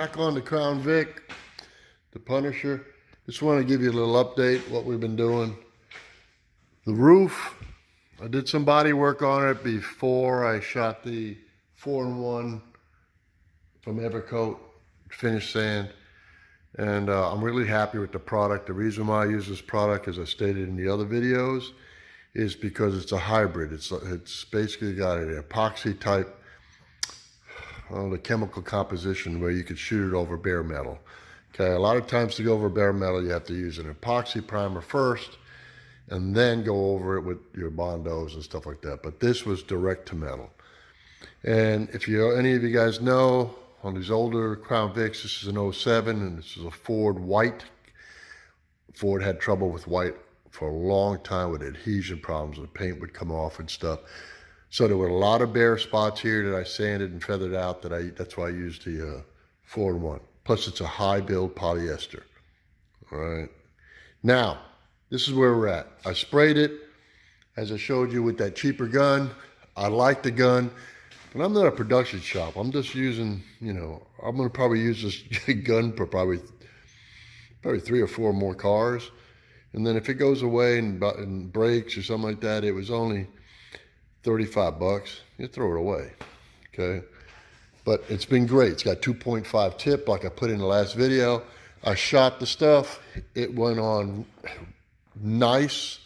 back on the Crown Vic, the Punisher. Just want to give you a little update what we've been doing. The roof, I did some body work on it before I shot the 4-in-1 from Evercoat finish sand, and I'm really happy with the product. The reason why I use this product, as I stated in the other videos, is because it's a hybrid. It's basically got an epoxy type, the chemical composition where you could shoot it over bare metal. Okay, a lot of times to go over bare metal, you have to use an epoxy primer first and then go over it with your Bondos and stuff like that. But this was direct to metal. And if any of you guys know, on these older Crown Vics, this is an 07 and this is a Ford white. Ford had trouble with white for a long time with adhesion problems. The paint would come off and stuff. So there were a lot of bare spots here that I sanded and feathered out. That's why I used the 4-in-1. Plus, it's a high build polyester. All right. Now, this is where we're at. I sprayed it, as I showed you, with that cheaper gun. I like the gun, but I'm not a production shop. I'm just using, I'm going to probably use this gun for probably 3 or 4 more cars. And then if it goes away and breaks or something like that, it was only $35. You throw it away, okay? But it's been great. It's got 2.5 tip, like I put in the last video. I shot the stuff. It went on nice,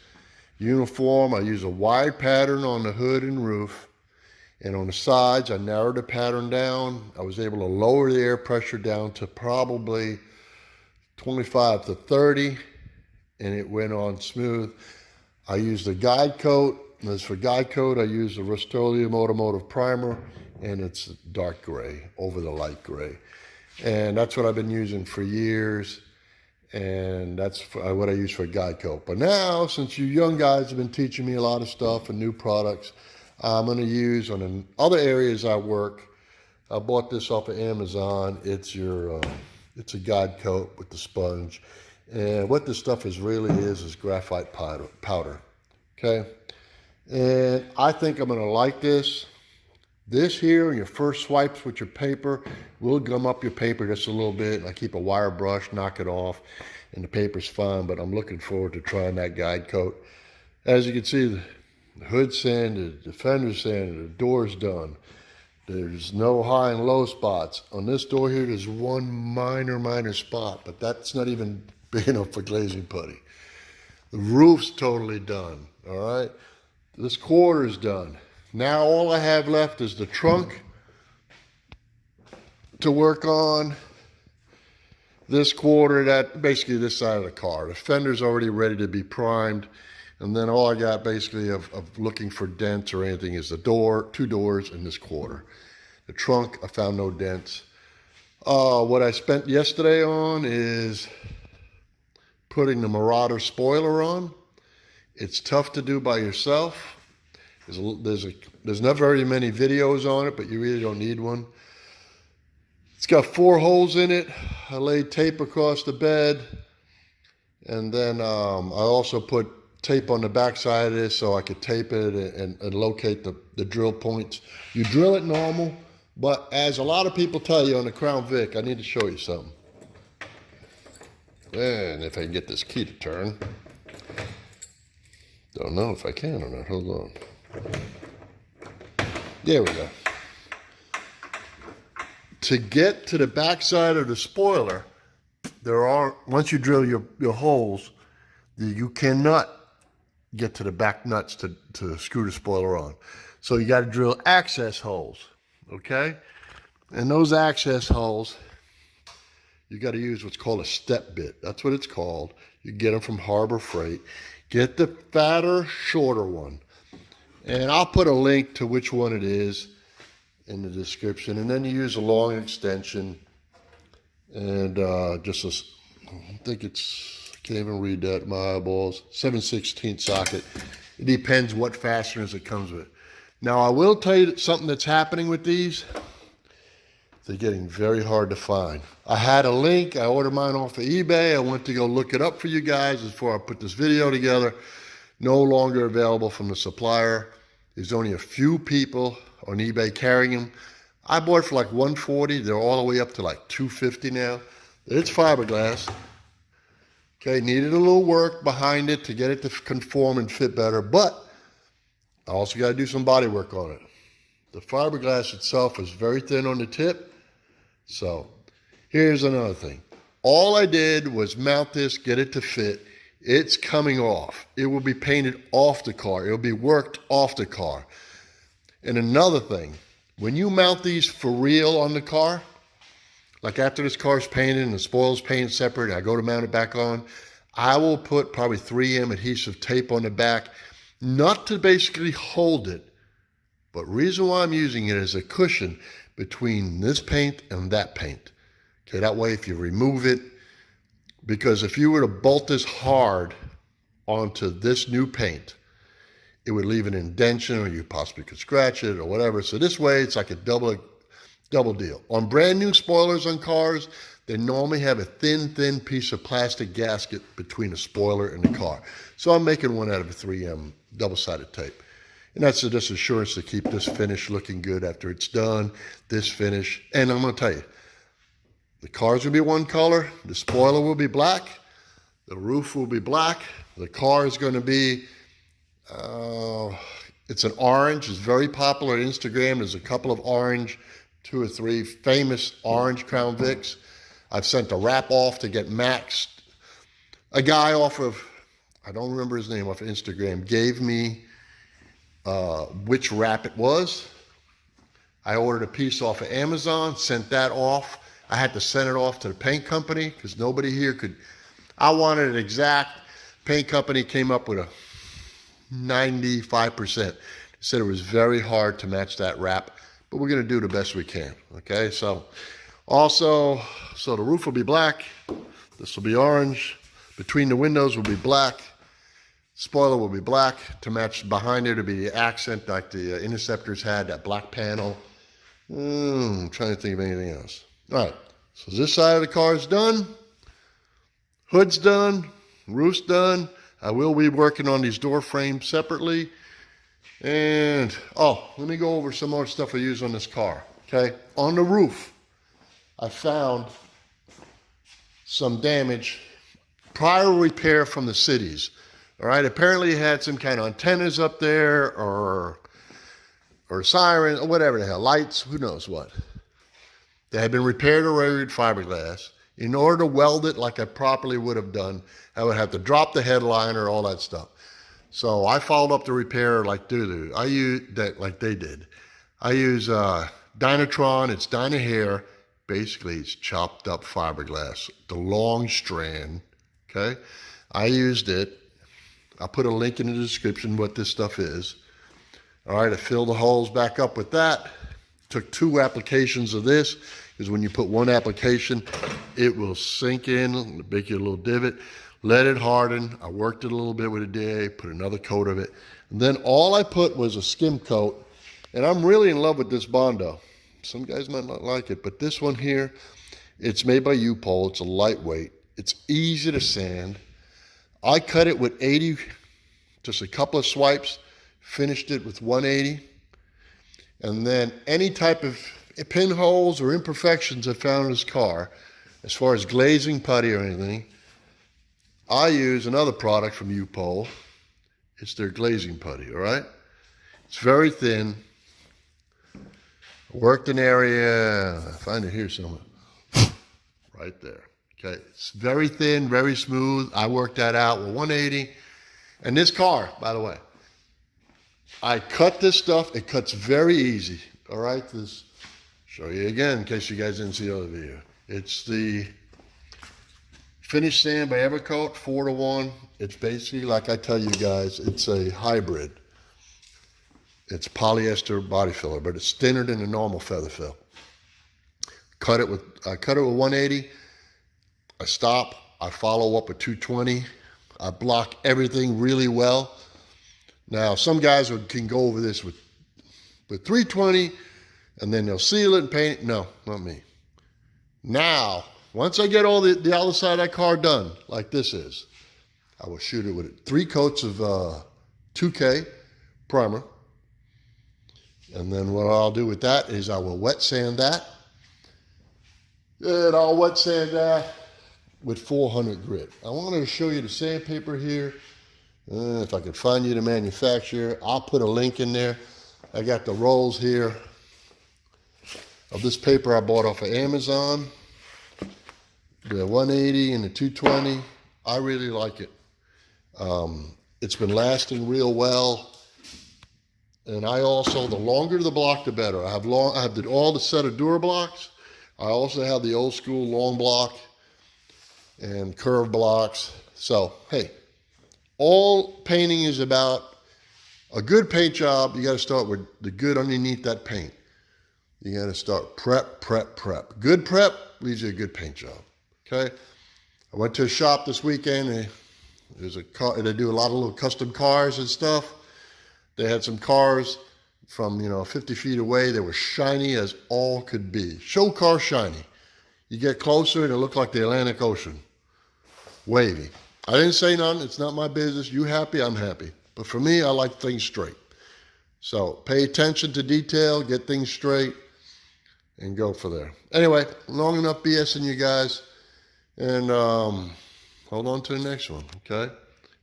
uniform. I used a wide pattern on the hood and roof. And on the sides, I narrowed the pattern down. I was able to lower the air pressure down to probably 25 to 30. And it went on smooth. I used a guide coat. And as for guide coat, I used a Rust-Oleum Automotive primer, and it's dark gray over the light gray. And that's what I've been using for years, and that's what I use for guide coat. But now, since you young guys have been teaching me a lot of stuff and new products, I'm going to use on the other areas I work. I bought this off of Amazon. It's a guide coat with the sponge. And what this stuff really is graphite powder, okay? And I think I'm gonna like this. This here, your first swipes with your paper, will gum up your paper just a little bit. I keep a wire brush, knock it off, and the paper's fine, but I'm looking forward to trying that guide coat. As you can see, the hood's sanded, the fender's sanded, the door's done. There's no high and low spots. On this door here, there's one minor spot, but that's not even big enough for glazing putty. The roof's totally done, all right? This quarter's done. Now all I have left is the trunk to work on. This quarter, basically this side of the car. The fender's already ready to be primed. And then all I got basically of looking for dents or anything is the door, 2 doors, and this quarter. The trunk, I found no dents. What I spent yesterday on is putting the Marauder spoiler on. It's tough to do by yourself. There's not very many videos on it, but you really don't need one. It's got 4 holes in it. I laid tape across the bed, and then I also put tape on the back side of this so I could tape it and locate the drill points. You drill it normal, but as a lot of people tell you on the Crown Vic, I need to show you something. And if I can get this key to turn. Don't know if I can or not. Hold on. There we go. To get to the back side of the spoiler, once you drill your holes, you cannot get to the back nuts to screw the spoiler on. So you got to drill access holes, okay? And those access holes, you got to use what's called a step bit. That's what it's called. You get them from Harbor Freight. Get the fatter, shorter one. And I'll put a link to which one it is in the description. And then you use a long extension and I think I can't even read that, my eyeballs, 7/16 socket. It depends what fasteners it comes with. Now I will tell you something that's happening with these. They're getting very hard to find. I had a link. I ordered mine off of eBay. I went to go look it up for you guys before I put this video together. No longer available from the supplier. There's only a few people on eBay carrying them. I bought it for like $140. They're all the way up to like $250 now. It's fiberglass. Okay, needed a little work behind it to get it to conform and fit better, but I also got to do some body work on it. The fiberglass itself is very thin on the tip. So here's another thing. All I did was mount this, get it to fit. It's coming off. It will be painted off the car. It will be worked off the car. And another thing, when you mount these for real on the car, like after this car's painted and the spoil's painted separate, I go to mount it back on, I will put probably 3M adhesive tape on the back, not to basically hold it, but reason why I'm using it as a cushion between this paint and that paint. Okay, that way if you remove it, because if you were to bolt this hard onto this new paint, it would leave an indentation, or you possibly could scratch it or whatever. So this way it's like a double deal. On brand new spoilers on cars, they normally have a thin piece of plastic gasket between the spoiler and the car. So I'm making one out of a 3M double-sided tape. And that's just assurance to keep this finish looking good after it's done, this finish. And I'm gonna tell you, the car's gonna be one color, the spoiler will be black, the roof will be black, the car is gonna be, it's an orange. It's very popular on Instagram. There's a couple of orange, 2 or 3 famous orange Crown Vics. I've sent a wrap off to get maxed. A guy off of, I don't remember his name, off of Instagram, gave me which wrap it was. I ordered a piece off of Amazon, sent that off. I had to send it off to the paint company because nobody here could. I wanted it exact. Paint company came up with a 95%. They said it was very hard to match that wrap, but we're going to do the best we can. Okay, so also, so the roof will be black. This will be orange. Between the windows will be black. Spoiler will be black to match behind there to be the accent like the Interceptors had, that black panel. I'm trying to think of anything else. All right, so this side of the car is done. Hood's done. Roof's done. I will be working on these door frames separately. And, let me go over some more stuff I use on this car, okay? On the roof, I found some damage, prior repair from the cities. All right, apparently it had some kind of antennas up there or sirens or whatever the hell, lights, who knows what. They had been repaired already with fiberglass. In order to weld it like I properly would have done, I would have to drop the headliner, all that stuff. So I followed up the repair like doo-doo. I use that like they did. I use Dynatron, it's Dynahair. Basically, it's chopped up fiberglass, the long strand, okay? I used it. I'll put a link in the description what this stuff is. All right, I filled the holes back up with that. Took 2 applications of this, because when you put one application, it will sink in, make you a little divot. Let it harden. I worked it a little bit with a day, put another coat of it. And then all I put was a skim coat. And I'm really in love with this Bondo. Some guys might not like it, but this one here, it's made by U-Pole. It's a lightweight. It's easy to sand. I cut it with 80, just a couple of swipes, finished it with 180. And then any type of pinholes or imperfections I found in this car, as far as glazing putty or anything, I use another product from U-Pole. It's their glazing putty, all right? It's very thin. Worked an area, I find it here somewhere, right there. Okay, it's very thin, very smooth. I worked that out with 180. And this car, by the way, I cut this stuff. It cuts very easy. All right, this show you again in case you guys didn't see the other video. It's the Finish Sand by Evercoat, 4-to-1. It's basically, like I tell you guys, it's a hybrid. It's polyester body filler, but it's thinner than a normal feather fill. I cut it with 180. I stop. I follow up with 220. I block everything really well. Now, some guys can go over this with 320, and then they'll seal it and paint it. No, not me. Now, once I get all the other side of that car done, like this is, I will shoot it with 3 coats of 2K primer. And then what I'll do with that is I will wet sand that. And I'll wet sand that with 400 grit. I wanted to show you the sandpaper here. If I can find you the manufacturer, I'll put a link in there. I got the rolls here of this paper I bought off of Amazon. The 180 and the 220. I really like it. It's been lasting real well. And I also, the longer the block, the better. I have all the set of dura-blocks. I also have the old school long block and curved blocks. So, hey, all painting is about a good paint job. You got to start with the good underneath that paint. You got to start prep. Good prep leads you a good paint job. Okay. I went to a shop this weekend. There's a car. They do a lot of little custom cars and stuff. They had some cars from 50 feet away. They were shiny as all could be. Show car shiny. You get closer and it looked like the Atlantic Ocean. Wavy. I didn't say nothing. It's not my business. You happy, I'm happy. But for me, I like things straight. So pay attention to detail, get things straight, and go for there. Anyway, long enough BSing you guys. And hold on to the next one, okay?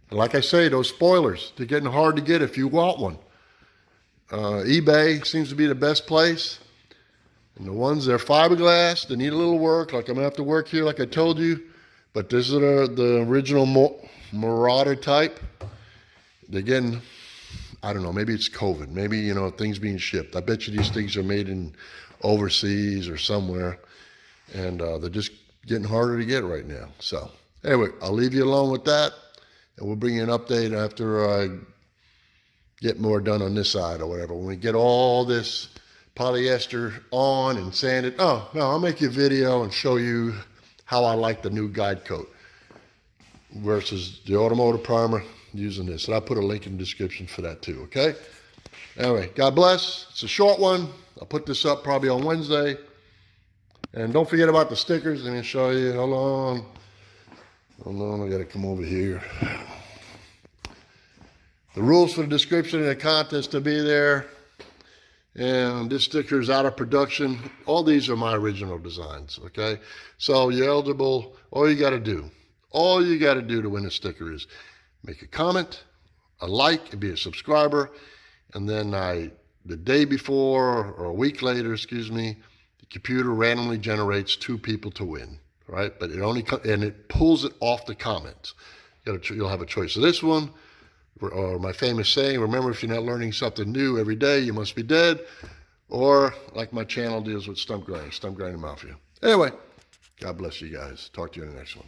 And like I say, those spoilers, they're getting hard to get if you want one. eBay seems to be the best place. And the ones that are fiberglass, they need a little work. Like I'm going to have to work here like I told you. But this is the original Marauder type. They're getting, I don't know, maybe it's COVID. Maybe, things being shipped. I bet you these things are made in overseas or somewhere. And they're just getting harder to get right now. So anyway, I'll leave you alone with that. And we'll bring you an update after I get more done on this side or whatever. When we get all this polyester on and sanded. Oh, no, I'll make you a video and show you how I like the new guide coat versus the automotive primer using this. And I'll put a link in the description for that too, okay? Anyway, God bless. It's a short one. I'll put this up probably on Wednesday. And don't forget about the stickers. Let me show you. Hold on, I gotta come over here. The rules for the description and the contest to be there. And this sticker is out of production. All these are my original designs, okay? So you're eligible. All you gotta do to win a sticker is make a comment, a like, and be a subscriber. And then the day before or a week later, the computer randomly generates 2 people to win, right? But it pulls it off the comments. You'll have a choice of this one, or my famous saying, remember, if you're not learning something new every day, you must be dead. Or like my channel deals with stump grinding mafia. Anyway, God bless you guys. Talk to you in the next one.